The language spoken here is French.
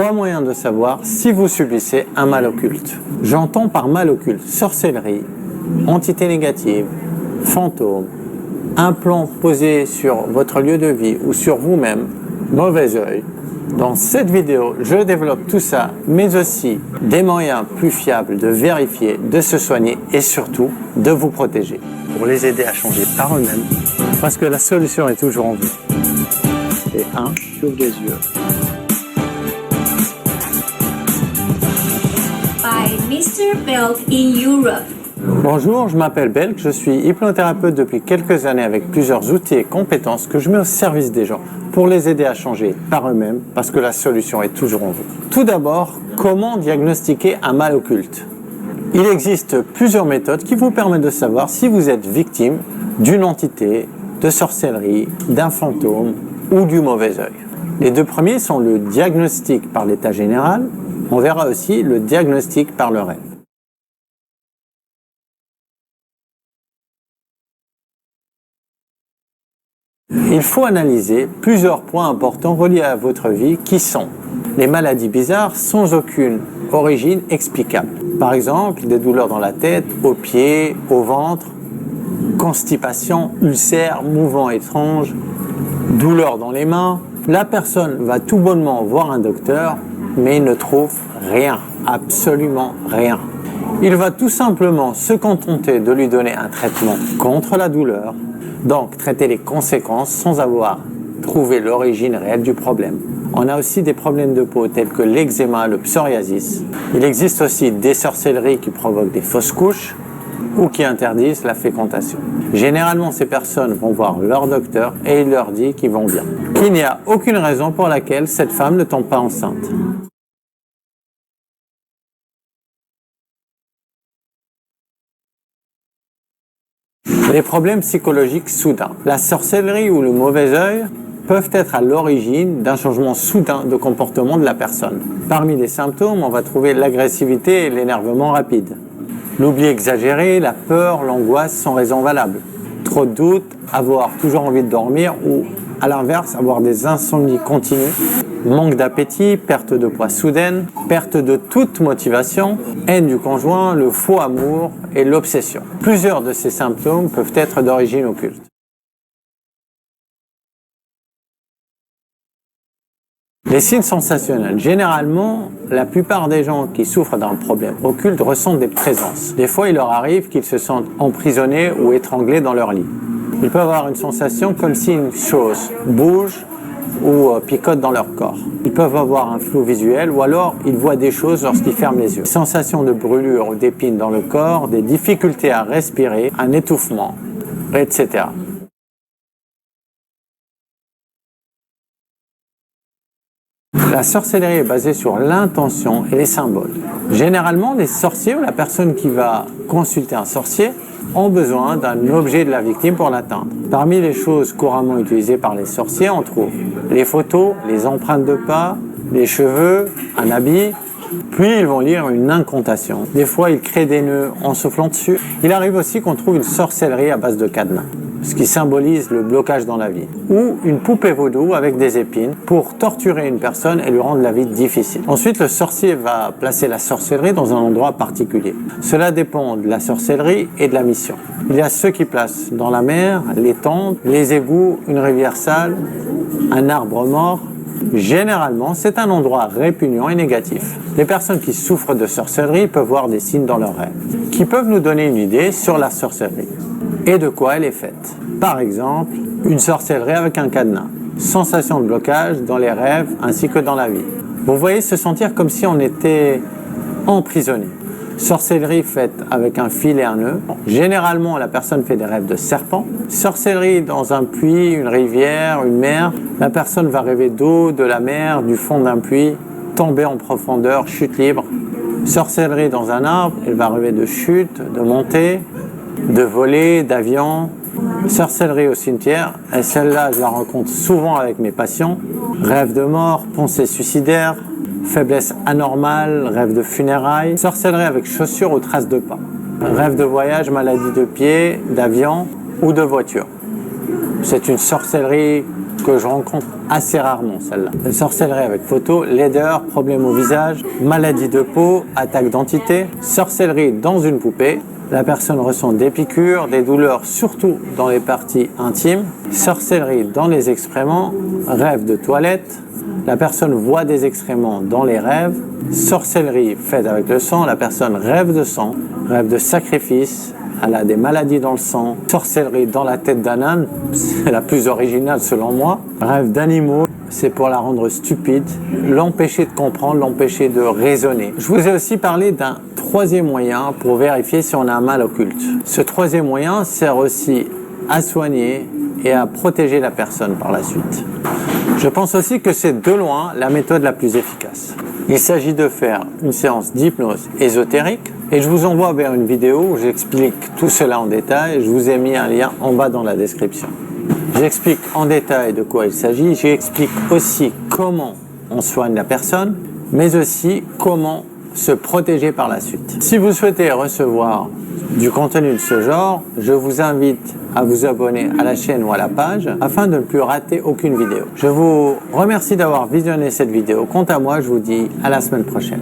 3 moyens de savoir si vous subissez un mal occulte. J'entends par mal occulte sorcellerie, entité négative, fantôme, un plan posé sur votre lieu de vie ou sur vous-même, mauvais œil. Dans cette vidéo, je développe tout ça, mais aussi des moyens plus fiables de vérifier, de se soigner et surtout de vous protéger pour les aider à changer par eux-mêmes parce que la solution est toujours en vous. Et j'ouvre les yeux. By Mr. Belk in Europe. Bonjour, je m'appelle Belk, je suis hypnothérapeute depuis quelques années avec plusieurs outils et compétences que je mets au service des gens pour les aider à changer par eux-mêmes parce que la solution est toujours en vous. Tout d'abord, comment diagnostiquer un mal occulte? Il existe plusieurs méthodes qui vous permettent de savoir si vous êtes victime d'une entité, de sorcellerie, d'un fantôme ou du mauvais œil. Les deux premiers sont le diagnostic par l'état général, on verra aussi le diagnostic par le rêve. Il faut analyser plusieurs points importants reliés à votre vie qui sont les maladies bizarres sans aucune origine explicable. Par exemple, des douleurs dans la tête, aux pieds, au ventre, constipation, ulcères, mouvements étranges, douleurs dans les mains. La personne va tout bonnement voir un docteur, mais il ne trouve rien, absolument rien. Il va tout simplement se contenter de lui donner un traitement contre la douleur, donc traiter les conséquences sans avoir trouvé l'origine réelle du problème. On a aussi des problèmes de peau tels que l'eczéma, le psoriasis. Il existe aussi des sorcelleries qui provoquent des fausses couches ou qui interdisent la fécondation. Généralement, ces personnes vont voir leur docteur et il leur dit qu'ils vont bien. Qu'il n'y a aucune raison pour laquelle cette femme ne tombe pas enceinte. Les problèmes psychologiques soudains. La sorcellerie ou le mauvais œil peuvent être à l'origine d'un changement soudain de comportement de la personne. Parmi les symptômes, on va trouver l'agressivité et l'énervement rapide. L'oubli exagéré, la peur, l'angoisse sans raison valable. Trop de doutes, avoir toujours envie de dormir ou, à l'inverse, avoir des insomnies continues. Manque d'appétit, perte de poids soudaine, perte de toute motivation, haine du conjoint, le faux amour et l'obsession. Plusieurs de ces symptômes peuvent être d'origine occulte. Les signes sensationnels. Généralement, la plupart des gens qui souffrent d'un problème occulte ressentent des présences. Des fois, il leur arrive qu'ils se sentent emprisonnés ou étranglés dans leur lit. Ils peuvent avoir une sensation comme si une chose bouge ou picote dans leur corps. Ils peuvent avoir un flou visuel ou alors ils voient des choses lorsqu'ils ferment les yeux. Sensations de brûlure ou d'épines dans le corps, des difficultés à respirer, un étouffement, etc. La sorcellerie est basée sur l'intention et les symboles. Généralement, les sorciers ou la personne qui va consulter un sorcier ont besoin d'un objet de la victime pour l'atteindre. Parmi les choses couramment utilisées par les sorciers, on trouve les photos, les empreintes de pas, les cheveux, un habit, puis ils vont lire une incantation. Des fois, ils créent des nœuds en soufflant dessus. Il arrive aussi qu'on trouve une sorcellerie à base de cadenas, ce qui symbolise le blocage dans la vie. Ou une poupée vaudou avec des épines pour torturer une personne et lui rendre la vie difficile. Ensuite, le sorcier va placer la sorcellerie dans un endroit particulier. Cela dépend de la sorcellerie et de la mission. Il y a ceux qui placent dans la mer, les temples, les égouts, une rivière sale, un arbre mort. Généralement, c'est un endroit répugnant et négatif. Les personnes qui souffrent de sorcellerie peuvent voir des signes dans leurs rêves, qui peuvent nous donner une idée sur la sorcellerie et de quoi elle est faite. Par exemple, une sorcellerie avec un cadenas, sensation de blocage dans les rêves ainsi que dans la vie. Vous voyez se sentir comme si on était emprisonné. Sorcellerie faite avec un fil et un nœud. Généralement, la personne fait des rêves de serpents. Sorcellerie dans un puits, une rivière, une mer. La personne va rêver d'eau, de la mer, du fond d'un puits, tomber en profondeur, chute libre. Sorcellerie dans un arbre, elle va rêver de chute, de montée, de voler, d'avion. Sorcellerie au cimetière, et celle-là, je la rencontre souvent avec mes patients. Rêve de mort, pensée suicidaire, faiblesse anormale, rêve de funérailles, sorcellerie avec chaussures ou traces de pas, rêve de voyage, maladie de pied, d'avion ou de voiture. C'est une sorcellerie que je rencontre assez rarement, celle-là. Sorcellerie avec photo, laideur, problème au visage, maladie de peau, attaque d'entité, sorcellerie dans une poupée. La personne ressent des piqûres, des douleurs, surtout dans les parties intimes, sorcellerie dans les excréments, rêve de toilette. La personne voit des excréments dans les rêves, sorcellerie faite avec le sang, la personne rêve de sang, rêve de sacrifice, elle a des maladies dans le sang, sorcellerie dans la tête d'un âne, c'est la plus originale selon moi, rêve d'animaux, c'est pour la rendre stupide, l'empêcher de comprendre, l'empêcher de raisonner. Je vous ai aussi parlé d'un troisième moyen pour vérifier si on a un mal occulte. Ce troisième moyen sert aussi à soigner et à protéger la personne par la suite. Je pense aussi que c'est de loin la méthode la plus efficace. Il s'agit de faire une séance d'hypnose ésotérique et je vous envoie vers une vidéo où j'explique tout cela en détail. Je vous ai mis un lien en bas dans la description. J'explique en détail de quoi il s'agit. J'explique aussi comment on soigne la personne, mais aussi comment se protéger par la suite. Si vous souhaitez recevoir du contenu de ce genre, je vous invite à vous abonner à la chaîne ou à la page afin de ne plus rater aucune vidéo. Je vous remercie d'avoir visionné cette vidéo. Quant à moi, je vous dis à la semaine prochaine.